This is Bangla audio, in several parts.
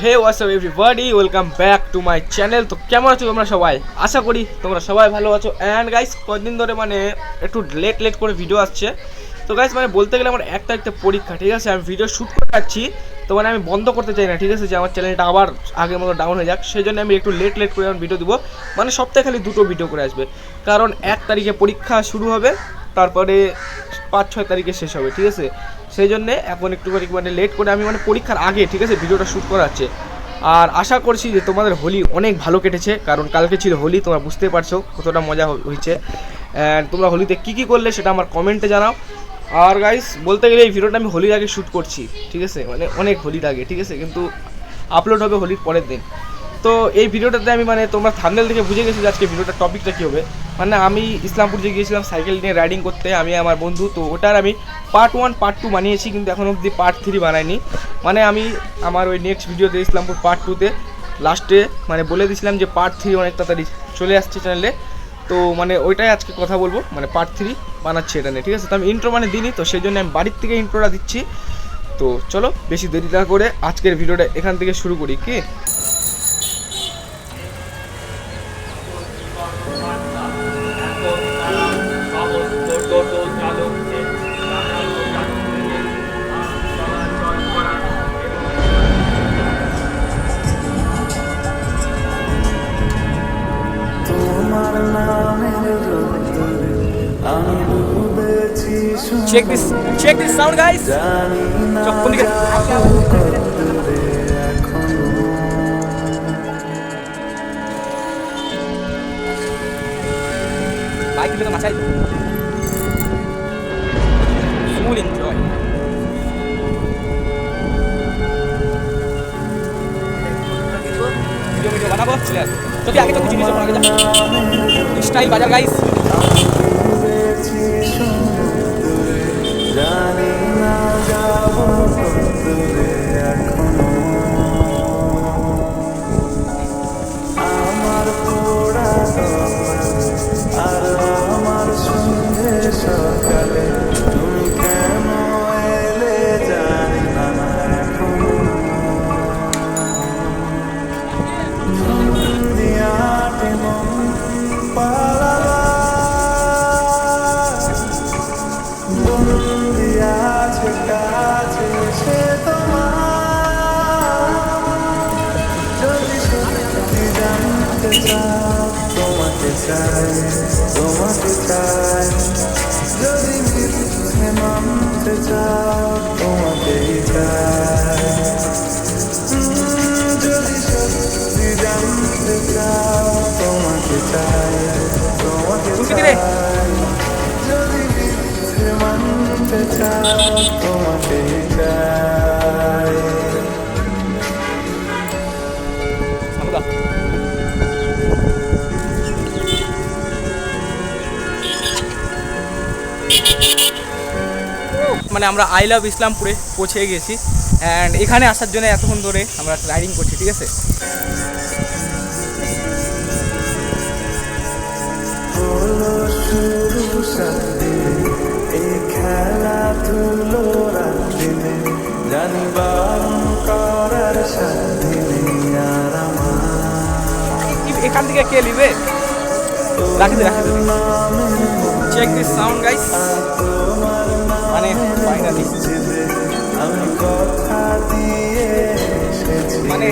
Hey what's up everybody, welcome back to my channel. তো কেমন আছো তোমরা সবাই? আশা করি তোমরা সবাই ভালো আছো। অ্যান্ড গাইস, কয়েকদিন ধরে মানে একটু লেট করে ভিডিও আসছে। তো গাইস মানে বলতে গেলে আমার 1 তারিখে পরীক্ষা, ঠিক আছে? আমি ভিডিও শ্যুট করে যাচ্ছি, তো মানে আমি বন্ধ করতে চাই না, ঠিক আছে? যে আমার চ্যানেলটা আবার আগের মতো ডাউন হয়ে যাক, সেই জন্য আমি একটু লেট করে আমার ভিডিও দেবো। মানে সপ্তাহে খালি 2টো ভিডিও করে আসবে, কারণ 1 তারিখে পরীক্ষা শুরু হবে, তারপরে 5-6 তারিখে শেষ হবে, ঠিক আছে? সেই জন্যে এখন একটুখানি মানে লেট করে আমি মানে পরীক্ষার আগে, ঠিক আছে, ভিডিওটা শ্যুট করা হচ্ছে। আর আশা করছি যে তোমাদের হোলি অনেক ভালো কেটেছে, কারণ কালকে ছিল হোলি, তোমরা বুঝতে পারছো কতটা মজা হয়েছে। অ্যান্ড তোমরা হোলিতে কী করলে সেটা আমার কমেন্টে জানাও। আর গাইস, বলতে গেলে এই ভিডিওটা আমি হোলির আগে শ্যুট করছি, ঠিক আছে? মানে অনেক হোলির আগে, ঠিক আছে, কিন্তু আপলোড হবে হোলির পরের দিন। তো এই ভিডিওটাতে আমি মানে তোমরা থাম্বনেল থেকে বুঝে গেছো যে আজকে ভিডিওটার টপিকটা কী হবে। মানে আমি ইসলামপুর যে গিয়েছিলাম সাইকেল নিয়ে রাইডিং করতে, আমি আমার বন্ধু, তো ওটার আমি পার্ট 1 পার্ট 2 বানিয়েছি, কিন্তু এখন অবধি পার্ট 3 বানাইনি। মানে আমি আমার ওই নেক্সট ভিডিওতে ইসলামপুর পার্ট 2তে লাস্টে মানে বলে দিয়েছিলাম যে পার্ট 3 অনেক তাড়াতাড়ি চলে আসছে চ্যানেলে। তো মানে ওইটাই আজকে কথা বলবো, মানে পার্ট 3 বানাচ্ছি এটা নিয়ে, ঠিক আছে? তো আমি ইন্ট্রো মানে দিইনি, তো সেই জন্য আমি বাড়ির থেকে ইন্ট্রোটা দিচ্ছি। তো চলো বেশি দেরি না করে আজকের ভিডিওটা এখান থেকে শুরু করি, কি? Check this sound, guys. Bye kita masai. Full enjoy. Video বানাবো, চলে যদি আগে তো কিছু জিনিস বানাতে যাও স্টাইল বাজার গাইস। জানি না যাব দূরে এখনো, আমার পোড়া আর আমার সন্ধে সকালে তুমি কেন এলে জানি না এখনো। দিয়াতে মন পালা বন্দি আছে কাছে সে তোমার, যদি সত্যি জানতে চাও তোমাকে চাই, তোমাকে চাই, যদি মিথ্যে মানতে চাও তোমাকেই চাই, যদি সত্যি জানতে চাও তোমাকে চাই, তোমাকে চাই, যদি মিথ্যে মানতে চাও তোমাকেই চাই। মানে আমরা আই লাভ ইসলামপুরে পৌঁছে গেছি, অ্যান্ড এখানে আসার জন্য এতক্ষণ ধরে আমরা রাইডিং করছি, ঠিক আছে? এখান থেকে কে নিবে? রাখি দে। Check this sound guys. মানে ফাইনালি মানে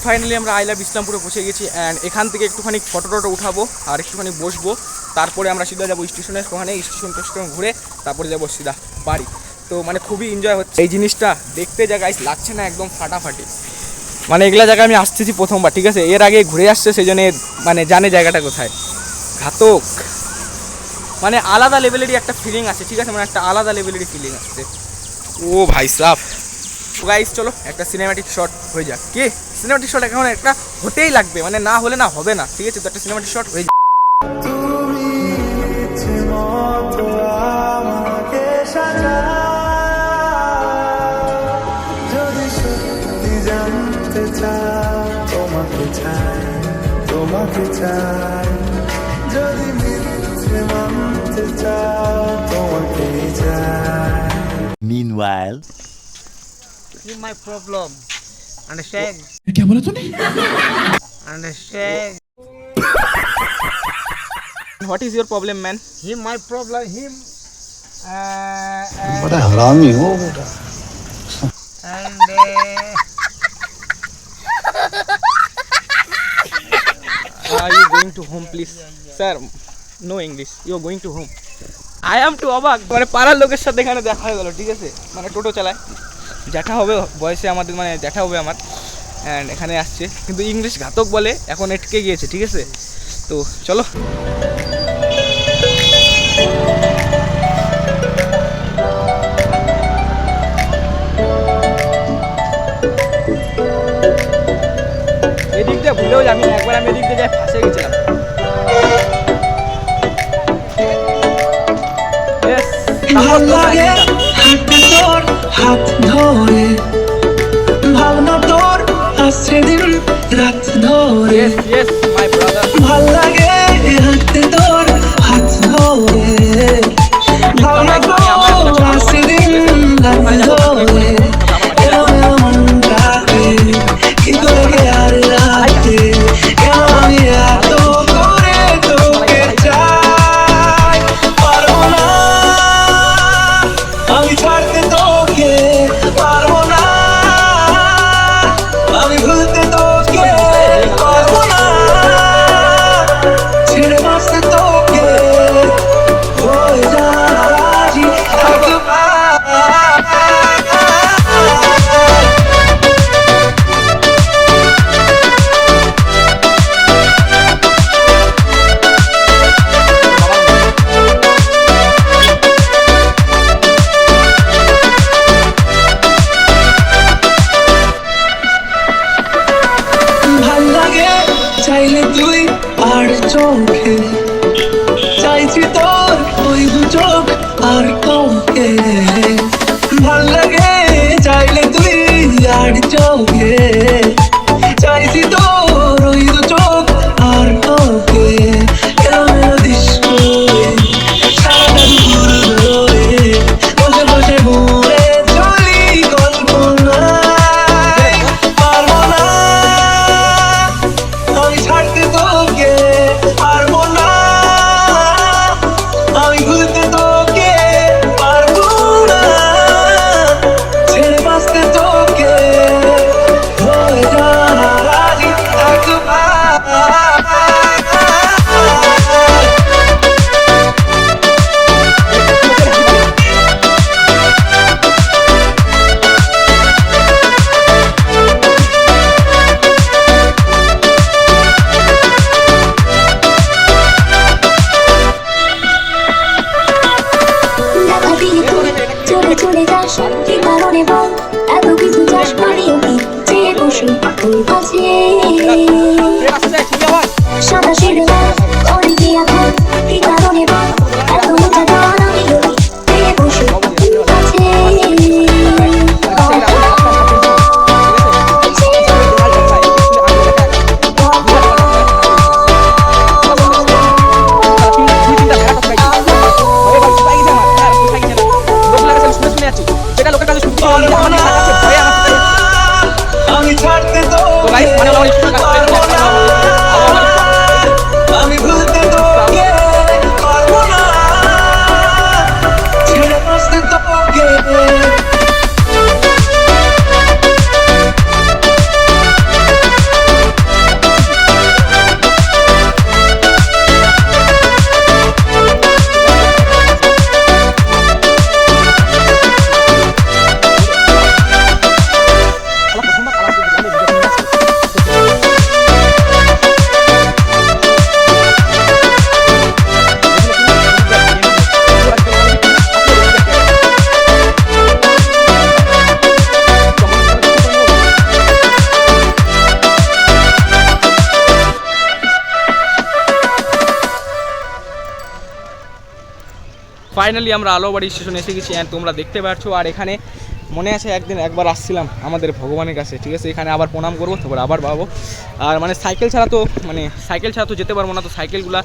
ফাইনালি আমরা আই লাভ ইসলামপুরে পৌঁছে গেছি, অ্যান্ড এখান থেকে একটুখানি ফটো উঠাবো আর একটুখানি বসবো, তারপরে আমরা সিধা যাবো স্টেশনে। ওখানে স্টেশন ঘুরে তারপরে যাবো সিধা বাড়ি। তো মানে খুবই এনজয় হচ্ছে এই জিনিসটা দেখতে, যা গাইস লাগছে না একদম ফাটাফাটি। মানে এগুলা জায়গায় আমি আসতেছি প্রথমবার, ঠিক আছে? এর আগে ঘুরে আসছে, সেই জন্য মানে জানে জায়গাটা কোথায়। ঘাতক মানে আলাদা লেভেলেরই একটা ফিলিং আছে, ঠিক আছে? মানে একটা আলাদা লেভেলেরই ফিলিং আসছে। ও ভাই সাফ গাইস, চলো একটা সিনেম্যাটিক শট হয়ে যাক। কি সিনেম্যাটিক শট এখন একটা হতেই লাগবে, মানে না হলে না হবে না, ঠিক আছে? তো একটা সিনেম্যাটিক শট হয়ে যাক। তোমাকে চাই, তোমাকে চাই, যদি মিথ্যে মানতে চাও তোমাকে চাই। Meanwhile, See my problem. Understand? क्या बोला तूने? Understand? What is your problem, man? Him my problem. Him. बड़ा हरामी हो बेटा। And Are you going to home, please? Sir, no English. You are going to home. I am to অবাক, মানে পাড়ার লোকের সাথে এখানে দেখা হয়ে গেল, ঠিক আছে? মানে টোটো চালায়, জ্যাঠা হবে বয়সে আমাদের, মানে জ্যাঠা হবে আমার, অ্যান্ড এখানে আসছে, কিন্তু ইংলিশ ঘাতক বলে, এখন এটকে গিয়েছে, ঠিক আছে? তো চলো। এদিক দিয়ে ভুলেও যাবি না, একবার আমি এদিক দিয়ে যাই ফাঁসে গেছিলাম। ভাল লাগে হাঁটতে তোর হাত ধরে, ভাবনা তোর আসছে দিন রাত ধরে। Yes, my brother. ভাল লাগে হাঁটতে তোর হাত ধরে, ভাবনা তোর আসছে দিন রাত ধরে। এরম মনটাকে কি তোকে আর রাতে, কেন আমি এত করে তোকে চাই, পারবো না আমি ছাড়তে তোকে, পারবো না আমি ভুলতে তোকে, পারবো না ছেড়ে বাঁচতে তোকে, হয়ে যা রাজি একবার। ভাল লাগে চাইলে তুই আর চোখে, চাইছি তোর ওই দু চোখ আর তোকে। ভাল লাগে চাইলে তুই আর চোখে, চাইছি তোর ওই দু চোখ আর তোকে। এলোমেলো ডিস্কো সারাটা দুপুর ধরে বসে বসে ঘুরে চলি কল্পনায়, পারবো না আমি ছাড়তে তোকে, পারবো না আমি ভুলতে তোকে, পারবো না ছেড়ে বাঁচতে তোকে, হয়ে যা রাজি একবার। দেখা দিয়ে তুই চলে চলে যাস, কি কারণে বল এত কিছু চাস, পারিও কি চেয়ে বসে তোর কাছে। সাদা সিঁড়ি করে কি এখন, কি কারণে বল এত মোটা গান আমি লই চেয়ে বসে তোর কাছে। আমি ছাড়তে তোকে, পারবো না আমি ভুলতে তোকে, পারবো না ছেড়ে বাঁচতে তোকে। ফাইনালি আমরা আলোবাড়ি স্টেশনে এসে গেছি, অ্যান্ড তোমরা দেখতে পাচ্ছ। আর এখানে মনে আছে একবার আসছিলাম আমাদের ভগবানের কাছে, ঠিক আছে? এখানে আবার প্রণাম করবো, তারপর আবার পাবো। আর মানে সাইকেল ছাড়া তো যেতে পারবো না, তো সাইকেলগুলা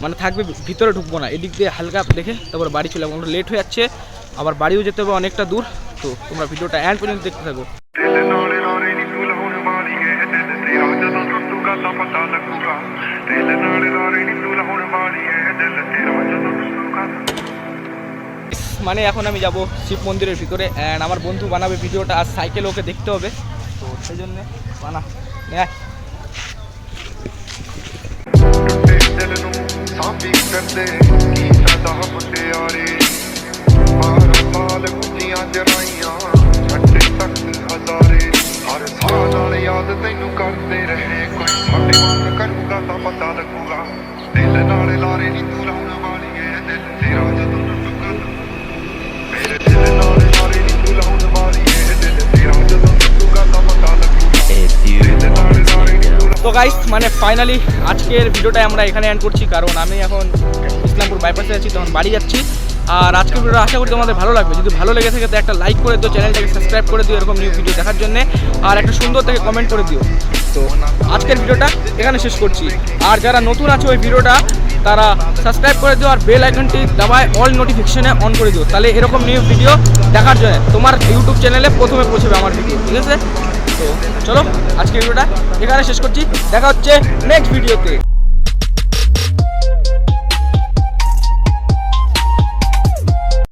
মানে থাকবে ভিতরে, ঢুকবো না, এদিক দিয়ে হালকা দেখে তারপর বাড়ি চলে যাবো, লেট হয়ে যাচ্ছে। আবার বাড়িও যেতে হবে অনেকটা দূর। তো তোমরা ভিডিওটা এন্ড পর্যন্ত দেখতে থাকো। ਦਿਲ ਨਾਲੇ ਲਾਰੇ ਨੀ ਤੂੰ ਲਾਉਣ ਵਾਲੀ ਏ ਦਿਲ ਤੇਰਾ ਜਦੋਂ ਟੁੱਟੂਗਾ ਤਾਂ ਪਤਾ ਲੱਗੂਗਾ ਦਿਲ ਨਾਲੇ ਲਾਰੇ ਨੀ ਤੂੰ ਲਾਉਣ ਵਾਲੀ ਏ ਦਿਲ ਤੇਰਾ ਜਦੋਂ ਟੁੱਟੂਗਾ মানে এখন আমি যাব শিব মন্দিরের ভিতরে অ্যান্ড আমার বন্ধু বানাবে ভিডিওটা, আর সাইকেল ওকে দেখতে হবে, তো সেই জন্যে বানা নেয়। ਟੁੱਟੇ ਦਿਲ ਨੂੰ ਸਾਂਭੀ ਕਰਦੇ ਕੀ ਫਾਇਦਾ ਮੁਟਿਆਰੇ ਮਾਰ ਮਾਲ ਗੁੱਜੀਆਂ ਜਰਾਈਆਂ ਛੱਡੇ ਤੱਕ ਹਜ਼ਾਰੇ ਹਰ ਸਾਹ ਨਾਲ ਯਾਦ ਤੈਨੂੰ ਕਰਦੇ ਰਹੇ ਕੋਈ ਸਾਡੇ ਵਾਂਗ ਕਰੂਗਾ ਤਾਂ ਪਤਾ ਲੱਗੂਗਾ ਦਿਲ ਨਾਲੇ ਲਾਰੇ ਨੀ ਤੂੰ ਲਾਉਣ ਵਾਲੀ ਏ ਦਿਲ ਤੇਰਾ ਜਦੋਂ ਟੁੱਟੂਗਾ ਮੇਰੇ ਦਿਲ ਨਾਲੇ ਲਾਰੇ ਨੀ ਤੂੰ ਲਾਉਣ ਵਾਲੀ ਏ ਦਿਲ ਤੇਰਾ ਜਦੋਂ ਟੁੱਟੂਗਾ ਤਾਂ ਪਤਾ ਲੱਗੂਗਾ ਦਿਲ ਨਾਲੇ ਲਾਰੇ ਨੀ ਤੂੰ তো গাইস মানে ফাইনালি আজকের ভিডিওটা আমরা এখানে এন্ড করছি, কারণ আমি এখন ইসলামপুর বাইপাসে আছি, তখন বাড়ি যাচ্ছি। আর আজকের ভিডিওটা আশা করি তোমাদের ভালো লাগবে। যদি ভালো লেগে থাকে তো একটা লাইক করে দিও, চ্যানেলটাকে সাবস্ক্রাইব করে দিও এরকম নিউ ভিডিও দেখার জন্য, আর একটা সুন্দর থেকে কমেন্ট করে দিও। তো আজকের ভিডিওটা এখানে শেষ করছি। আর যারা নতুন আছে ওই ভিডিওটা তারা সাবস্ক্রাইব করে দিও আর বেল আইকনটি দাবায় অল নোটিফিকেশনে অন করে দিও, তাহলে এরকম নিউ ভিডিও দেখার জন্য তোমার ইউটিউব চ্যানেলে প্রথমে পৌঁছবে আমার ভিডিও, ঠিক আছে? তো চলো আজকের ভিডিওটা এখানে শেষ করছি, দেখা হচ্ছে নেক্সট ভিডিওতে।